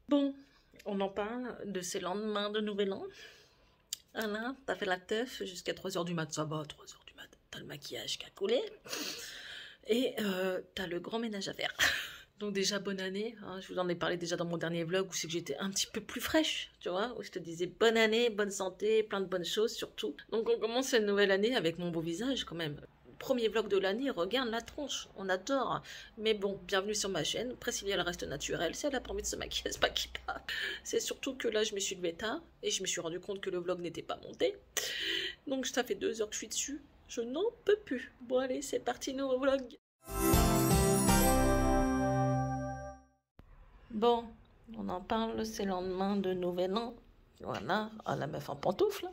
Bon, on en parle de ces lendemains de Nouvel An. Alain, t'as fait la teuf jusqu'à 3 h du mat. Ça va, 3 h du mat. T'as le maquillage qui a coulé. Et t'as le grand ménage à faire. Donc déjà, bonne année. Hein, je vous en ai parlé déjà dans mon dernier vlog où c'est que j'étais un petit peu plus fraîche, tu vois. Où je te disais bonne année, bonne santé, plein de bonnes choses surtout. Donc on commence cette nouvelle année avec mon beau visage quand même. Premier vlog de l'année, regarde la tronche, on adore. Mais bon, bienvenue sur ma chaîne. Après, si elle reste naturelle, si elle a pas envie de se maquiller, elle se maquille pas. C'est surtout que là, je me suis levée tard et je me suis rendu compte que le vlog n'était pas monté. Donc, ça fait 2 heures que je suis dessus. Je n'en peux plus. Bon, allez, c'est parti, nouveau vlog. Bon, on en parle, c'est le lendemain de Nouvel An. Voilà, ah, la meuf en pantoufle.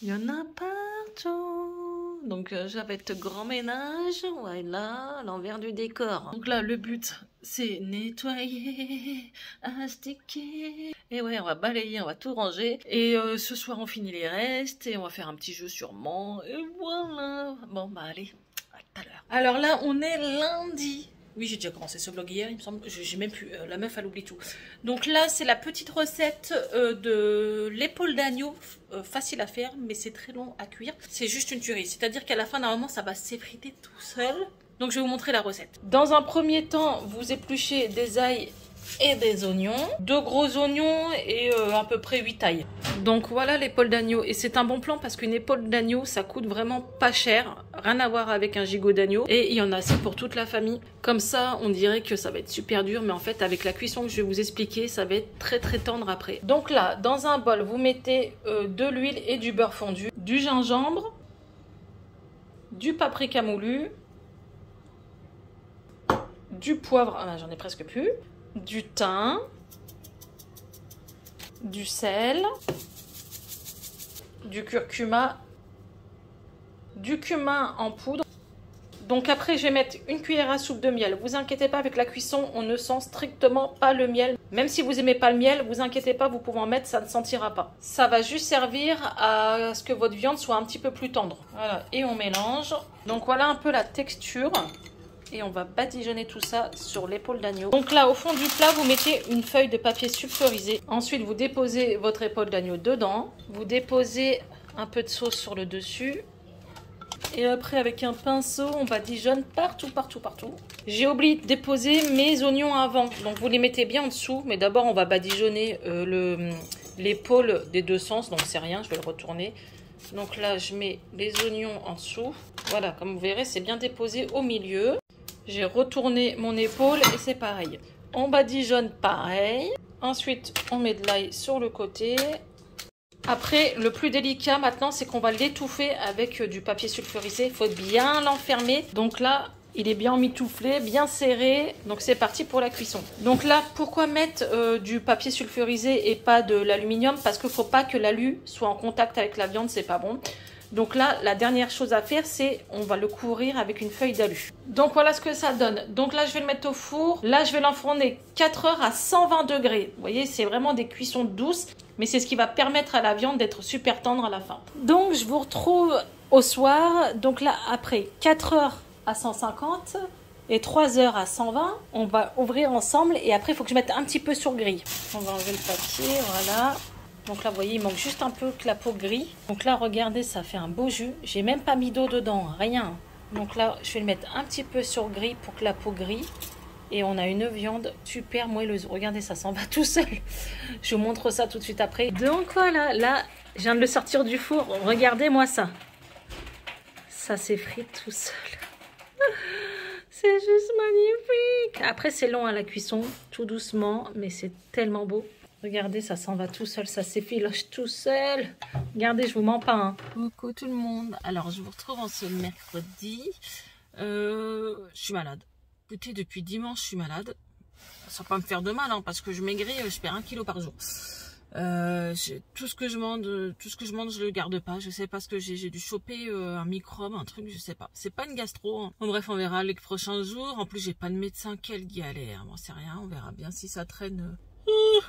Il y en a partout. Donc j'avais le grand ménage, voilà, à l'envers du décor. Donc là, le but, c'est nettoyer, astiquer. Et ouais, on va balayer, on va tout ranger. Et ce soir, on finit les restes et on va faire un petit jeu sûrement. Et voilà. Bon, bah allez, à tout à l'heure. Alors là, on est lundi. Oui, j'ai déjà commencé ce vlog hier, il me semble. J'ai même plus. La meuf, elle oublie tout. Donc là, c'est la petite recette de l'épaule d'agneau. Facile à faire, mais c'est très long à cuire. C'est juste une tuerie. C'est-à-dire qu'à la fin, normalement, ça va s'effriter tout seul. Donc, je vais vous montrer la recette. Dans un premier temps, vous épluchez des ails et des oignons. 2 gros oignons et à peu près 8 ails. Donc voilà l'épaule d'agneau. Et c'est un bon plan parce qu'une épaule d'agneau, ça coûte vraiment pas cher. Rien à voir avec un gigot d'agneau. Et il y en a assez pour toute la famille. Comme ça, on dirait que ça va être super dur. Mais en fait, avec la cuisson que je vais vous expliquer, ça va être très très tendre après. Donc là, dans un bol, vous mettez de l'huile et du beurre fondu. Du gingembre. Du paprika moulu. Du poivre. Ah, j'en ai presque plus. Du thym, du sel, du curcuma, du cumin en poudre. Donc après, je vais mettre une cuillère à soupe de miel. Vous inquiétez pas, avec la cuisson, on ne sent strictement pas le miel. Même si vous aimez pas le miel, vous inquiétez pas, vous pouvez en mettre, ça ne sentira pas. Ça va juste servir à ce que votre viande soit un petit peu plus tendre. Voilà, et on mélange. Donc voilà un peu la texture. Et on va badigeonner tout ça sur l'épaule d'agneau. Donc là, au fond du plat, vous mettez une feuille de papier sulfurisé. Ensuite, vous déposez votre épaule d'agneau dedans. Vous déposez un peu de sauce sur le dessus. Et après, avec un pinceau, on badigeonne partout, partout, partout. J'ai oublié de déposer mes oignons avant. Donc, vous les mettez bien en dessous. Mais d'abord, on va badigeonner l'épaule des deux sens. Donc, c'est rien, je vais le retourner. Donc là, je mets les oignons en dessous. Voilà, comme vous verrez, c'est bien déposé au milieu. J'ai retourné mon épaule et c'est pareil. On badigeonne pareil. Ensuite, on met de l'ail sur le côté. Après, le plus délicat maintenant, c'est qu'on va l'étouffer avec du papier sulfurisé. Il faut bien l'enfermer. Donc là, il est bien mitouflé, bien serré. Donc c'est parti pour la cuisson. Donc là, pourquoi mettre du papier sulfurisé et pas de l'aluminium? Parce qu'il ne faut pas que l'alu soit en contact avec la viande, c'est pas bon. Donc là, la dernière chose à faire, c'est on va le couvrir avec une feuille d'alu. Donc voilà ce que ça donne. Donc là, je vais le mettre au four. Là, je vais l'enfourner 4 heures à 120 degrés. Vous voyez, c'est vraiment des cuissons douces. Mais c'est ce qui va permettre à la viande d'être super tendre à la fin. Donc, je vous retrouve au soir. Donc là, après 4 heures à 150 et 3 heures à 120, on va ouvrir ensemble. Et après, il faut que je mette un petit peu sur grille. On va enlever le papier, voilà. Donc là, vous voyez, il manque juste un peu que la peau gris. Donc là, regardez, ça fait un beau jus. J'ai même pas mis d'eau dedans, rien. Donc là, je vais le mettre un petit peu sur gris pour que la peau grille. Et on a une viande super moelleuse. Regardez, ça s'en va tout seul. Je vous montre ça tout de suite après. Donc voilà, là, je viens de le sortir du four. Regardez-moi ça. Ça s'effrite tout seul. C'est juste magnifique. Après, c'est long à la cuisson, tout doucement, mais c'est tellement beau. Regardez, ça s'en va tout seul, ça s'effiloche tout seul. Regardez, je vous mens pas. Hein. Coucou tout le monde. Alors, je vous retrouve en ce mercredi. Je suis malade. Écoutez, depuis dimanche, je suis malade. Ça va pas me faire de mal, hein, parce que je maigris, je perds 1 kilo par jour. Tout ce que je mange, je le garde pas. Je sais pas ce que j'ai dû choper un microbe, un truc, je sais pas. C'est pas une gastro. Hein. Bon, bref, on verra les prochains jours. En plus, j'ai pas de médecin. Quelle galère. Bon, c'est rien. On verra bien si ça traîne.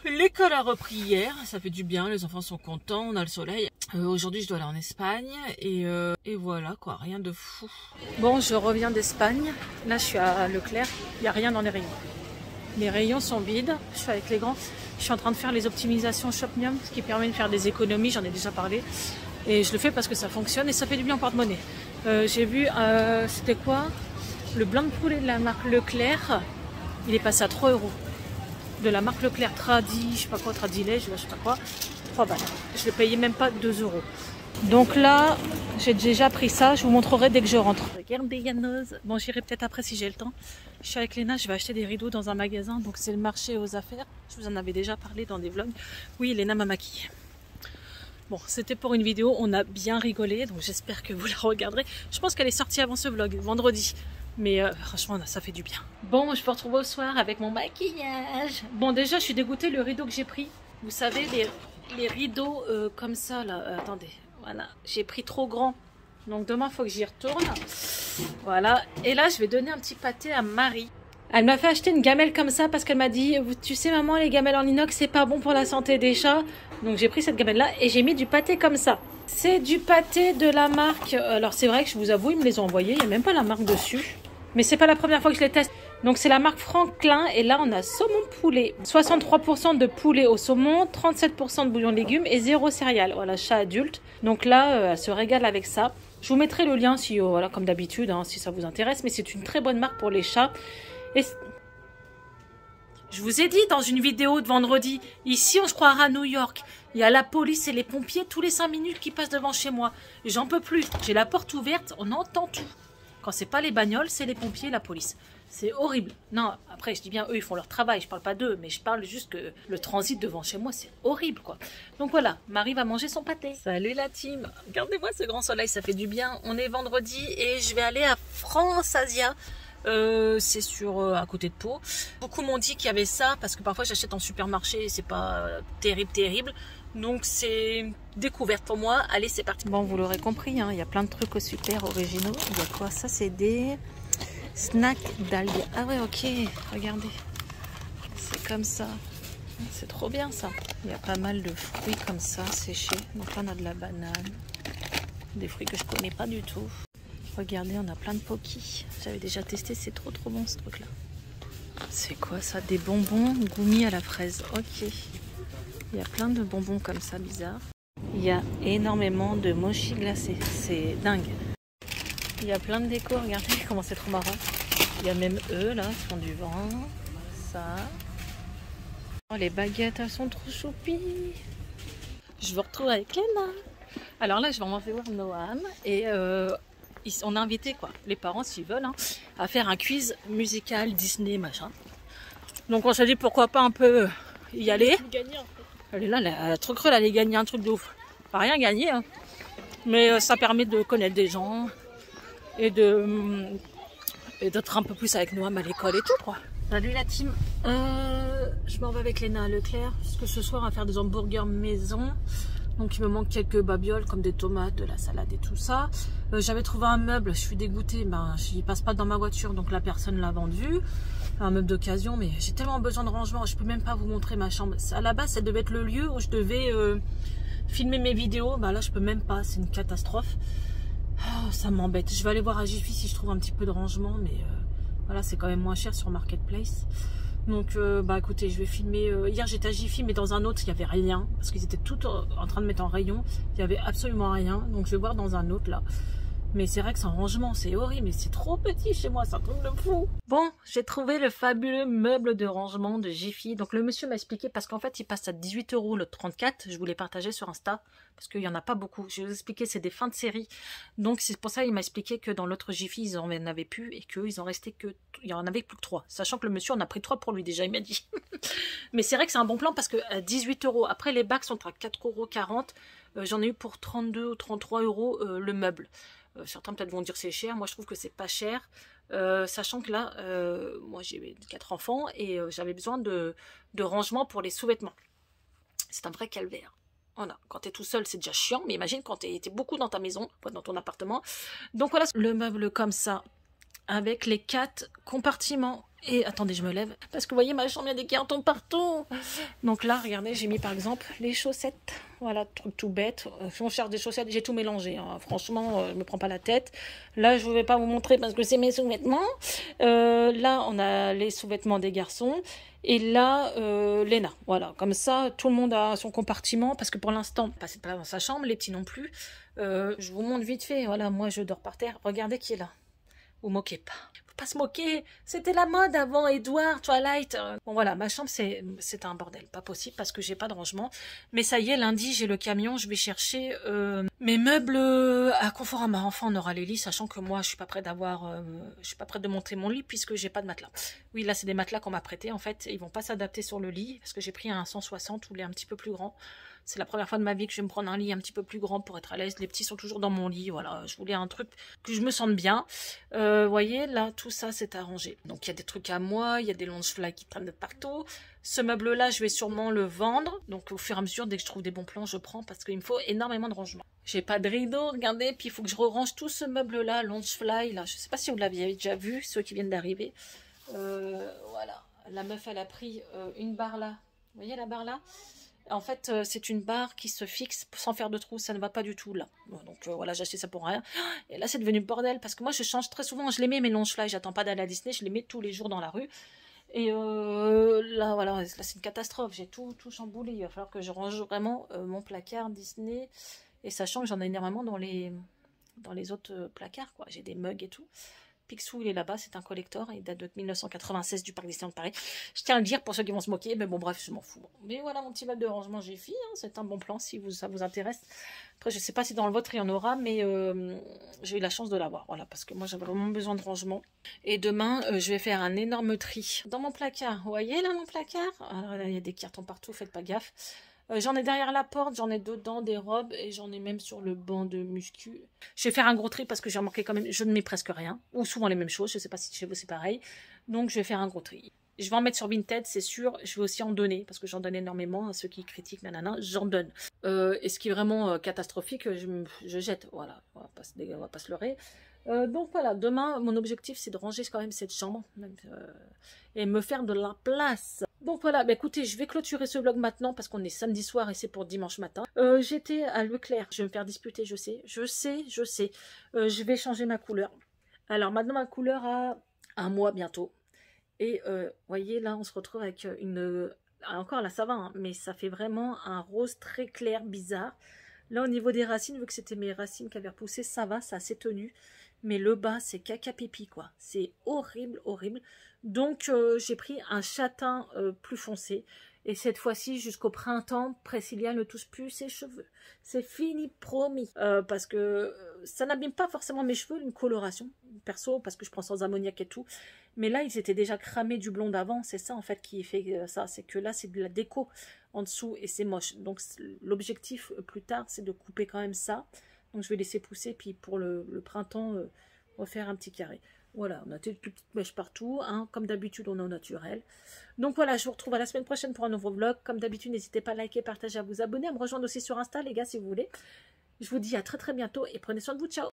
L'école a repris hier, ça fait du bien, les enfants sont contents, on a le soleil. Aujourd'hui je dois aller en Espagne et voilà quoi, rien de fou. Bon, je reviens d'Espagne, là je suis à Leclerc, il n'y a rien dans les rayons. Les rayons sont vides. Je suis avec les grands. Je suis en train de faire les optimisations Shopmium, ce qui permet de faire des économies. J'en ai déjà parlé. Et je le fais parce que ça fonctionne et ça fait du bien en porte-monnaie. J'ai vu, c'était quoi? Le blanc de poulet de la marque Leclerc. Il est passé à 3 €. De la marque Leclerc Tradi, je sais pas quoi, Tradilait, je sais pas quoi. 3 balles. Je ne payais même pas 2 €. Donc là, j'ai déjà pris ça. Je vous montrerai dès que je rentre. Regardez Yannoz. Bon, j'irai peut-être après si j'ai le temps. Je suis avec Léna, je vais acheter des rideaux dans un magasin. Donc c'est le marché aux affaires. Je vous en avais déjà parlé dans des vlogs. Oui, Léna m'a maquillée. Bon, c'était pour une vidéo. On a bien rigolé. Donc j'espère que vous la regarderez. Je pense qu'elle est sortie avant ce vlog, vendredi. Mais franchement, ça fait du bien. Bon, je me retrouve au soir avec mon maquillage. Bon, déjà, je suis dégoûtée. Le rideau que j'ai pris, vous savez, les rideaux comme ça, là. Attendez, voilà. J'ai pris trop grand. Donc demain, il faut que j'y retourne. Voilà. Et là, je vais donner un petit pâté à Marie. Elle m'a fait acheter une gamelle comme ça parce qu'elle m'a dit, tu sais maman, les gamelles en inox, c'est pas bon pour la santé des chats. Donc j'ai pris cette gamelle-là et j'ai mis du pâté comme ça. C'est du pâté de la marque. Alors c'est vrai que je vous avoue, ils me les ont envoyés. Il n'y a même pas la marque dessus. Mais c'est pas la première fois que je les teste. Donc c'est la marque Franklin et là on a saumon poulet. 63% de poulet au saumon, 37% de bouillon de légumes et 0 céréales. Voilà, chat adulte. Donc là, elle se régale avec ça. Je vous mettrai le lien si, voilà, comme d'habitude, hein, si ça vous intéresse. Mais c'est une très bonne marque pour les chats. Et je vous ai dit dans une vidéo de vendredi, ici on se croira à New York. Il y a la police et les pompiers tous les 5 minutes qui passent devant chez moi. Et j'en peux plus. J'ai la porte ouverte, on entend tout. Quand c'est pas les bagnoles, c'est les pompiers et la police. C'est horrible. Non, après je dis bien eux ils font leur travail, je parle pas d'eux, mais je parle juste que le transit devant chez moi c'est horrible quoi. Donc voilà, Marie va manger son pâté. Salut la team, regardez-moi ce grand soleil, ça fait du bien. On est vendredi et je vais aller à France Asia. C'est sur à côté de Pau. Beaucoup m'ont dit qu'il y avait ça parce que parfois j'achète en supermarché et c'est pas terrible. Donc c'est découverte pour moi. Allez, c'est parti. Bon, vous l'aurez compris, hein, il y a plein de trucs super originaux. Il y a quoi? Ça, c'est des snacks d'algues. Ah ouais, ok. Regardez. C'est comme ça. C'est trop bien ça. Il y a pas mal de fruits comme ça séchés. Donc là, on a de la banane. Des fruits que je connais pas du tout. Regardez, on a plein de Pocky. J'avais déjà testé, c'est trop bon ce truc là. C'est quoi ça? Des bonbons goumis à la fraise. Ok. Il y a plein de bonbons comme ça, bizarres. Il y a énormément de mochi glacés. C'est dingue. Il y a plein de déco. Regardez comment c'est trop marrant. Il y a même eux, là, qui font du vent. Ça. Oh, les baguettes, elles sont trop choupies. Je vous retrouve avec Léna. Alors là, je vais en faire voir Noam. Et on a invité, quoi, les parents, s'ils veulent, hein, à faire un quiz musical Disney, machin. Donc on s'est dit, pourquoi pas un peu y aller. Elle est là, elle a trop cru, elle allait gagner un truc de ouf. Pas rien gagner, hein. Mais ça permet de connaître des gens et d'être un peu plus avec Noam à l'école et tout, quoi. Salut la team. Je m'en vais avec Léna à Leclerc parce que ce soir on va faire des hamburgers maison. Donc il me manque quelques babioles comme des tomates, de la salade et tout ça. J'avais trouvé un meuble, je suis dégoûtée, ben il passe pas dans ma voiture donc la personne l'a vendu. Un meuble d'occasion, mais j'ai tellement besoin de rangement, je peux même pas vous montrer ma chambre. À la base ça devait être le lieu où je devais filmer mes vidéos, ben là je peux même pas, c'est une catastrophe. Oh, ça m'embête. Je vais aller voir à Jiffy si je trouve un petit peu de rangement, mais voilà, c'est quand même moins cher sur Marketplace. Donc bah écoutez, je vais filmer. Hier j'étais à Jiffy mais dans un autre il n'y avait rien parce qu'ils étaient tous en train de mettre en rayon. Il n'y avait absolument rien, donc je vais voir dans un autre là. Mais c'est vrai que sans rangement c'est horrible, mais c'est trop petit chez moi, c'est un truc de fou. Bon, j'ai trouvé le fabuleux meuble de rangement de Jiffy. Donc le monsieur m'a expliqué parce qu'en fait il passe à 18 € le 34. Je vous l'ai partagé sur Insta parce qu'il n'y en a pas beaucoup. Je vais vous expliquer, c'est des fins de série. Donc c'est pour ça il m'a expliqué que dans l'autre Jiffy ils en avaient plus et qu'il en restait que, il y en avait plus que 3. Sachant que le monsieur en a pris 3 pour lui déjà, il m'a dit. Mais c'est vrai que c'est un bon plan parce que à 18 €. Après les bacs sont à 4,40 €. J'en ai eu pour 32 ou 33 € le meuble. Certains peut-être vont dire c'est cher, moi je trouve que c'est pas cher, sachant que là, moi j'ai 4 enfants et j'avais besoin de rangement pour les sous-vêtements. C'est un vrai calvaire. Voilà, quand t'es tout seul c'est déjà chiant, mais imagine quand t'es beaucoup dans ta maison, dans ton appartement. Donc voilà, le meuble comme ça, avec les 4 compartiments. Et attendez, je me lève, parce que vous voyez ma chambre, il y a des cartons partout. Donc là, regardez, j'ai mis par exemple les chaussettes. Voilà, truc tout bête. Si on cherche des chaussettes, j'ai tout mélangé. Hein. Franchement, je me prends pas la tête. Là, je ne vais pas vous montrer parce que c'est mes sous-vêtements. Là, on a les sous-vêtements des garçons. Et là, Léna. Voilà, comme ça, tout le monde a son compartiment. Parce que pour l'instant, c'est pas dans sa chambre, les petits non plus. Je vous montre vite fait. Voilà, moi, je dors par terre. Regardez qui est là. Vous moquez pas. Faut pas se moquer. C'était la mode avant Edward, Twilight. Bon voilà, ma chambre c'est un bordel, pas possible parce que j'ai pas de rangement. Mais ça y est, lundi j'ai le camion, je vais chercher mes meubles à Conforama. Enfin, on aura les lits, sachant que moi je suis pas prête je suis pas prête de monter mon lit puisque j'ai pas de matelas. Oui, là c'est des matelas qu'on m'a prêtés. En fait, ils vont pas s'adapter sur le lit parce que j'ai pris un 160 ou les un petit peu plus grand. C'est la première fois de ma vie que je vais me prendre un lit un petit peu plus grand pour être à l'aise. Les petits sont toujours dans mon lit. Voilà, je voulais un truc que je me sente bien. Vous voyez, là, tout ça, c'est arrangé. Donc, il y a des trucs à moi. Il y a des Loungefly qui traînent de partout. Ce meuble-là, je vais sûrement le vendre. Donc, au fur et à mesure, dès que je trouve des bons plans, je prends parce qu'il me faut énormément de rangement. J'ai pas de rideau, regardez. Puis, il faut que je range tout ce meuble-là, Loungefly. Là, je sais pas si vous l'aviez déjà vu, ceux qui viennent d'arriver. Voilà. La meuf, elle a pris une barre là. Vous voyez la barre là ? En fait, c'est une barre qui se fixe sans faire de trou, ça ne va pas du tout là. Bon, donc voilà, j'ai acheté ça pour rien. Et là, c'est devenu bordel parce que moi, je change très souvent. Je les mets mes Loungefly, j'attends pas d'aller à Disney, je les mets tous les jours dans la rue. Et là, voilà, là, c'est une catastrophe. J'ai tout chamboulé. Il va falloir que je range vraiment mon placard Disney. Et sachant que j'en ai énormément dans les autres placards, quoi. J'ai des mugs et tout. Picsou, il est là-bas, c'est un collector, il date de 1996 du Parc Disneyland de Paris. Je tiens à le dire pour ceux qui vont se moquer, mais bon, bref, je m'en fous. Mais voilà mon petit meuble de rangement Jiffy, hein, c'est un bon plan si ça vous intéresse. Après, je sais pas si dans le vôtre il y en aura, mais j'ai eu la chance de l'avoir, voilà, parce que moi j'avais vraiment besoin de rangement. Et demain, je vais faire un énorme tri dans mon placard. Vous voyez là mon placard? Alors là, il y a des cartons partout, faites pas gaffe. J'en ai derrière la porte, j'en ai dedans des robes et j'en ai même sur le banc de muscu. Je vais faire un gros tri parce que j'ai remarqué quand même, je ne mets presque rien. Ou souvent les mêmes choses, je ne sais pas si chez vous c'est pareil. Donc je vais faire un gros tri. Je vais en mettre sur Vinted, c'est sûr. Je vais aussi en donner parce que j'en donne énormément à ceux qui critiquent, nanana, j'en donne. Et ce qui est vraiment catastrophique, je jette. Voilà, on va pas se leurrer. Donc voilà, demain, mon objectif c'est de ranger quand même cette chambre et me faire de la place. Donc voilà, bah écoutez, je vais clôturer ce vlog maintenant parce qu'on est samedi soir et c'est pour dimanche matin. J'étais à Leclerc, je vais me faire disputer, je sais. Je vais changer ma couleur. Alors maintenant ma couleur a un mois bientôt. Et voyez, là on se retrouve avec une... Encore là ça va, hein, mais ça fait vraiment un rose très clair, bizarre. Là au niveau des racines, vu que c'était mes racines qui avaient repoussé, ça va, ça s'est tenu. Mais le bas, c'est caca pipi, quoi. C'est horrible, horrible. Donc, j'ai pris un châtain plus foncé. Et cette fois-ci, jusqu'au printemps, Priscilla ne touche plus ses cheveux. C'est fini, promis. Parce que ça n'abîme pas forcément mes cheveux, une coloration. Perso, parce que je prends sans ammoniac et tout. Mais là, ils étaient déjà cramés du blond d'avant. C'est ça, en fait, qui fait ça. C'est que là, c'est de la déco en dessous et c'est moche. Donc, l'objectif, plus tard, c'est de couper quand même ça. Donc je vais laisser pousser, puis pour le printemps, refaire un petit carré. Voilà, on a des petites mèches partout, hein. Comme d'habitude, on est au naturel. Donc voilà, je vous retrouve à la semaine prochaine pour un nouveau vlog. Comme d'habitude, n'hésitez pas à liker, partager, à vous abonner, à me rejoindre aussi sur Insta, les gars, si vous voulez. Je vous dis à très très bientôt et prenez soin de vous, ciao.